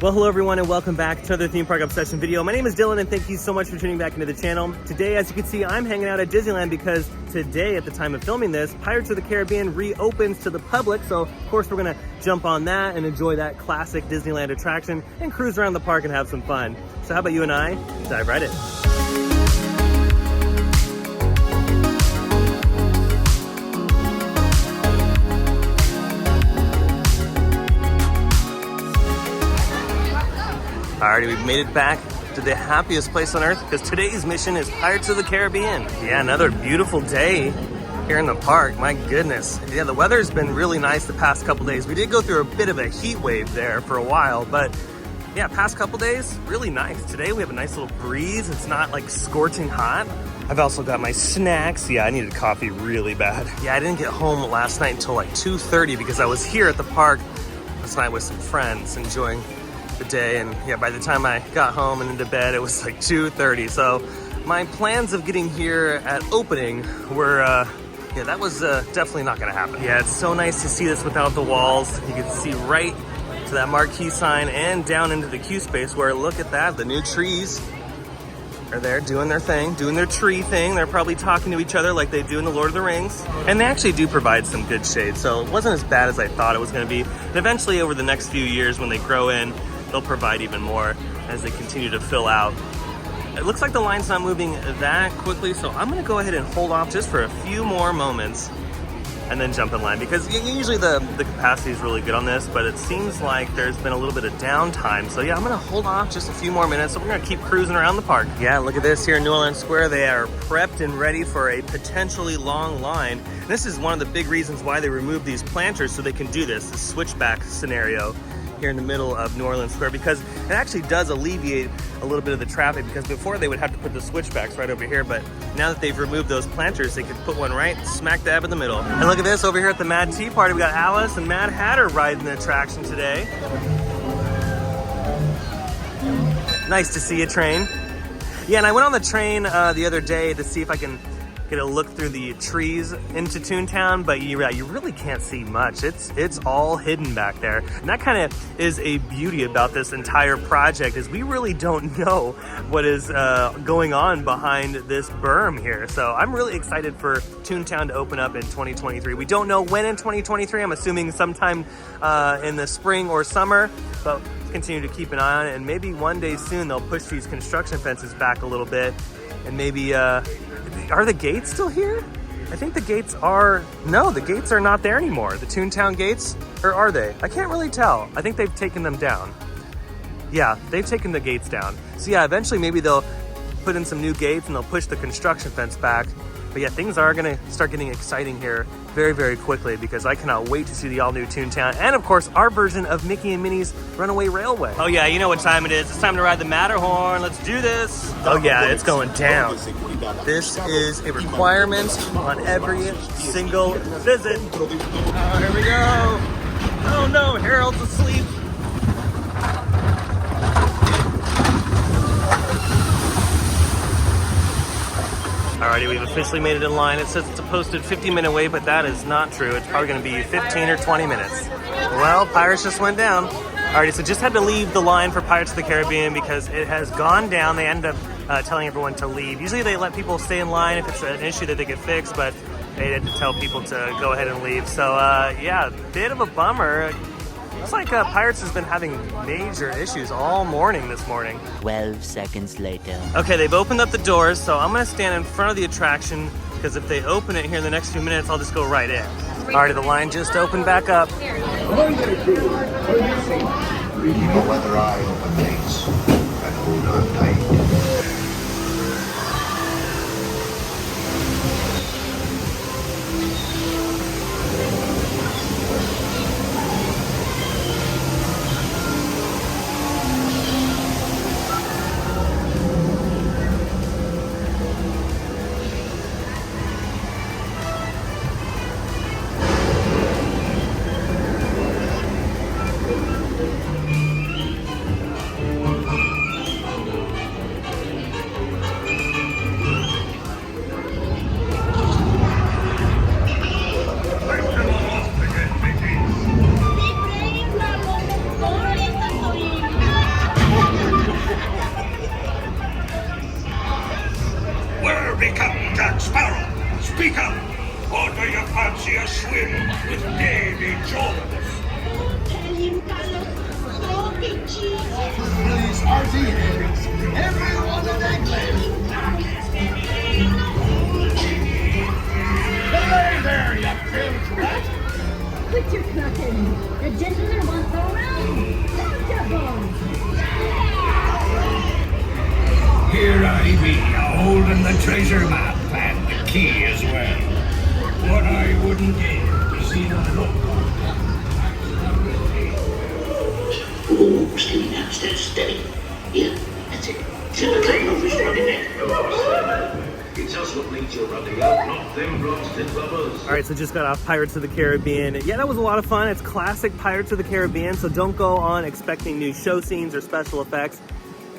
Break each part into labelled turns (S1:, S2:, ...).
S1: Well, hello everyone and welcome back to another Theme Park Obsession video. My name is Dylan and thank you so much for tuning back into the channel. Today, as you can see, I'm hanging out at Disneyland because today, at the time of filming this, Pirates of the Caribbean reopens to the public. So, of course, we're gonna jump on that and enjoy that classic Disneyland attraction and cruise around the park and have some fun. So how about you and I dive right in? Alrighty, we've made it back to the happiest place on earth because today's mission is Pirates of the Caribbean. Yeah, another beautiful day here in the park. My goodness. Yeah, the weather's been really nice the past couple days. We did go through a bit of a heat wave there for a while, but yeah, past couple days, really nice. Today we have a nice little breeze. It's not like scorching hot. I've also got my snacks. Yeah, I needed coffee really bad. Yeah, I didn't get home last night until like 2:30 because I was here at the park last night with some friends enjoying the day, and yeah, by the time I got home and into bed it was like 2:30. So my plans of getting here at opening were yeah, that was definitely not gonna happen. Yeah, it's so nice to see this without the walls. You can see right to that marquee sign and down into the queue space where, look at that, the new trees are there doing their thing, doing their tree thing. They're probably talking to each other like they do in the Lord of the Rings. And they actually do provide some good shade, so it wasn't as bad as I thought it was gonna be. And eventually over the next few years when they grow in, they'll provide even more as they continue to fill out. It looks like the line's not moving that quickly, so I'm gonna go ahead and hold off just for a few more moments and then jump in line, because usually the capacity is really good on this, but it seems like there's been a little bit of downtime. So yeah, I'm gonna hold off just a few more minutes. So we're gonna keep cruising around the park. Yeah, look at this here in New Orleans Square. They are prepped and ready for a potentially long line. And this is one of the big reasons why they removed these planters, so they can do this switchback scenario here in the middle of New Orleans Square, because it actually does alleviate a little bit of the traffic, because before they would have to put the switchbacks right over here, but now that they've removed those planters, they could put one right smack dab in the middle. And look at this over here at the Mad Tea Party. We got Alice and Mad Hatter riding the attraction today. Nice to see you, train. Yeah, and I went on the train the other day to see if I can get a look through the trees into Toontown, but you really can't see much. It's all hidden back there. And that kind of is a beauty about this entire project, is we really don't know what is going on behind this berm here. So I'm really excited for Toontown to open up in 2023. We don't know when in 2023. I'm assuming sometime in the spring or summer, but continue to keep an eye on it. And maybe one day soon they'll push these construction fences back a little bit, and maybe are the gates still here? I think the gates are, no, the gates are not there anymore. The Toontown gates, or are they? I can't really tell. I think they've taken them down. Yeah, they've taken the gates down. So yeah, eventually maybe they'll put in some new gates and they'll push the construction fence back. But yeah, things are gonna start getting exciting here very, very quickly, because I cannot wait to see the all-new Toontown, and of course, our version of Mickey and Minnie's Runaway Railway. Oh yeah, you know what time it is. It's time to ride the Matterhorn. Let's do this. Oh yeah, it's going down. This is a requirement on every single visit. Oh, here we go. Oh no, Harold's asleep. Alrighty, we've officially made it in line. It says it's a posted 15-minute wait, but that is not true. It's probably gonna be 15 or 20 minutes. Well, Pirates just went down. Alrighty, so just had to leave the line for Pirates of the Caribbean because it has gone down. They ended up telling everyone to leave. Usually they let people stay in line if it's an issue that they could fix, but they had to tell people to go ahead and leave. So yeah, bit of a bummer. Looks like Pirates has been having major issues all morning this morning.
S2: 12 seconds later.
S1: Okay, they've opened up the doors, so I'm gonna stand in front of the attraction, because if they open it here in the next few minutes, I'll just go right in. Alrighty, the line just opened back up.
S3: Keep a weather eye on the gates and hold on tight.
S4: Jack Sparrow, speak up! Or do you fancy a swim with Davy Jones?
S5: Tell him, Carlos. Don't be cheesy.
S6: Release RZ hands. Everyone in England. Hey there, you filth rat.
S5: Quit your clucking. The gentleman wants to round. Comfortable.
S4: Here I be, holding the treasure map and the key as well. What I wouldn't dare to see them look.
S7: Oh, steady now, steady. Yeah, that's it. Tip the train over his running neck. It's us what leads you running up, not them blasted lovers.
S1: All right, so just got off Pirates of the Caribbean. Yeah, that was a lot of fun. It's classic Pirates of the Caribbean, so don't go on expecting new show scenes or special effects.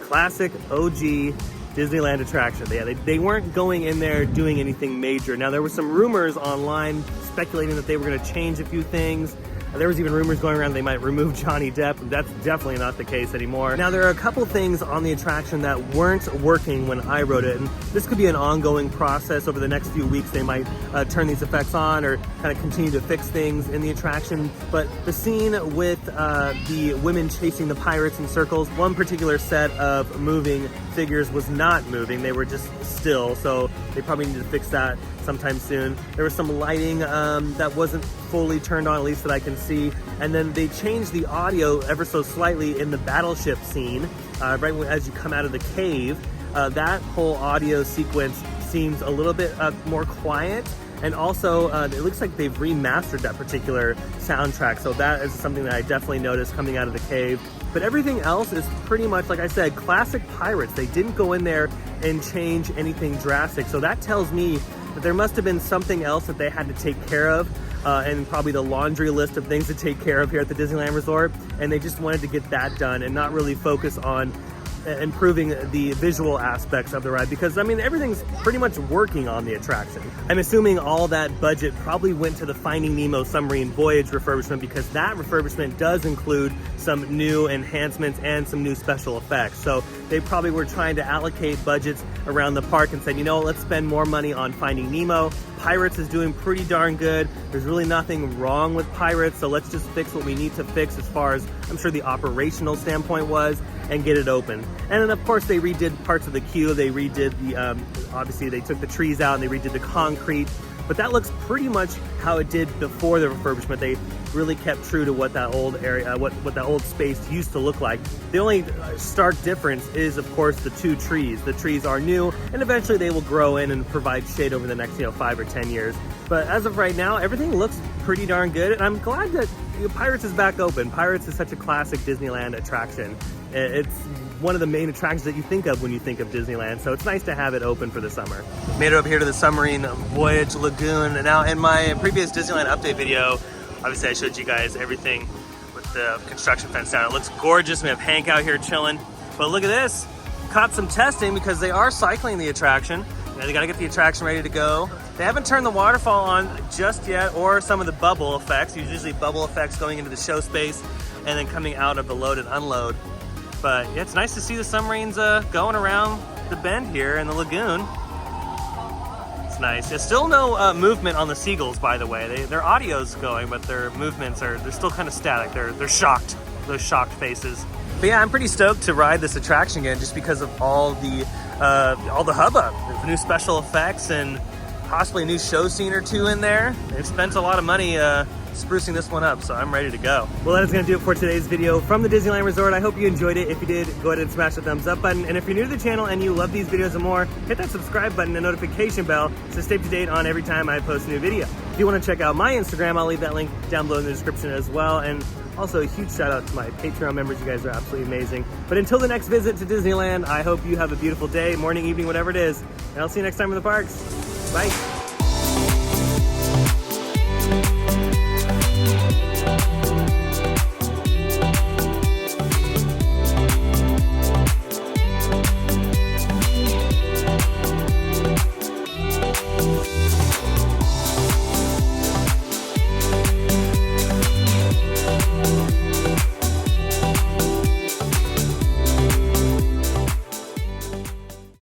S1: Classic OG Disneyland attraction. Yeah, they weren't going in there doing anything major. Now, there were some rumors online speculating that they were going to change a few things. There was even rumors going around they might remove Johnny Depp. That's definitely not the case anymore. Now, there are a couple things on the attraction that weren't working when I rode it, and this could be an ongoing process over the next few weeks. They might turn these effects on or kind of continue to fix things in the attraction. But the scene with the women chasing the pirates in circles, one particular set of moving figures was not moving. They were just still, so they probably need to fix that sometime soon. There was some lighting that wasn't fully turned on, at least that I can see. And then they changed the audio ever so slightly in the battleship scene, right as you come out of the cave. That whole audio sequence seems a little bit more quiet. And also, it looks like they've remastered that particular soundtrack. So that is something that I definitely noticed coming out of the cave. But everything else is pretty much, like I said, classic Pirates. They didn't go in there and change anything drastic. So that tells me that there must have been something else that they had to take care of, and probably the laundry list of things to take care of here at the Disneyland Resort. And they just wanted to get that done and not really focus on improving the visual aspects of the ride, because I mean everything's pretty much working on the attraction. I'm assuming all that budget probably went to the Finding Nemo Submarine Voyage refurbishment, because that refurbishment does include some new enhancements and some new special effects. So they probably were trying to allocate budgets around the park and said, you know, let's spend more money on Finding Nemo. Pirates is doing pretty darn good. There's really nothing wrong with Pirates, so let's just fix what we need to fix as far as I'm sure the operational standpoint was, and get it open. And then of course they redid parts of the queue. They redid the, obviously they took the trees out and they redid the concrete, but that looks pretty much how it did before the refurbishment. They really kept true to what that old area, what that old space used to look like. The only stark difference is of course the two trees. The trees are new and eventually they will grow in and provide shade over the next 5 or 10 years. But as of right now, everything looks pretty darn good, and I'm glad that Pirates is back open. Pirates is such a classic Disneyland attraction. It's one of the main attractions that you think of when you think of Disneyland, so it's nice to have it open for the summer. Made it up here to the Submarine Voyage Lagoon. Now, in my previous Disneyland update video, obviously I showed you guys everything with the construction fence down. It looks gorgeous. We have Hank out here chilling. But look at this. Caught some testing because they are cycling the attraction. They got to get the attraction ready to go. They haven't turned the waterfall on just yet, or some of the bubble effects. There's usually bubble effects going into the show space and then coming out of the load and unload. But yeah, it's nice to see the submarines going around the bend here in the lagoon. It's nice. There's still no movement on the seagulls, by the way. Their audio's going, but their movements they're still kind of static. They're shocked. Those shocked faces. But yeah, I'm pretty stoked to ride this attraction again, just because of all the hubbub. There's new special effects and possibly a new show scene or two in there. They've spent a lot of money sprucing this one up, so I'm ready to go. Well, that is going to do it for today's video from the Disneyland Resort. I hope you enjoyed it. If you did, go ahead and smash the thumbs up button. And if you're new to the channel and you love these videos and more, hit that subscribe button and notification bell to stay up to date on every time I post a new video. If you want to check out my Instagram, I'll leave that link down below in the description as well. And also a huge shout out to my Patreon members. You guys are absolutely amazing. But until the next visit to Disneyland, I hope you have a beautiful day, morning, evening, whatever it is. And I'll see you next time in the parks. Bye.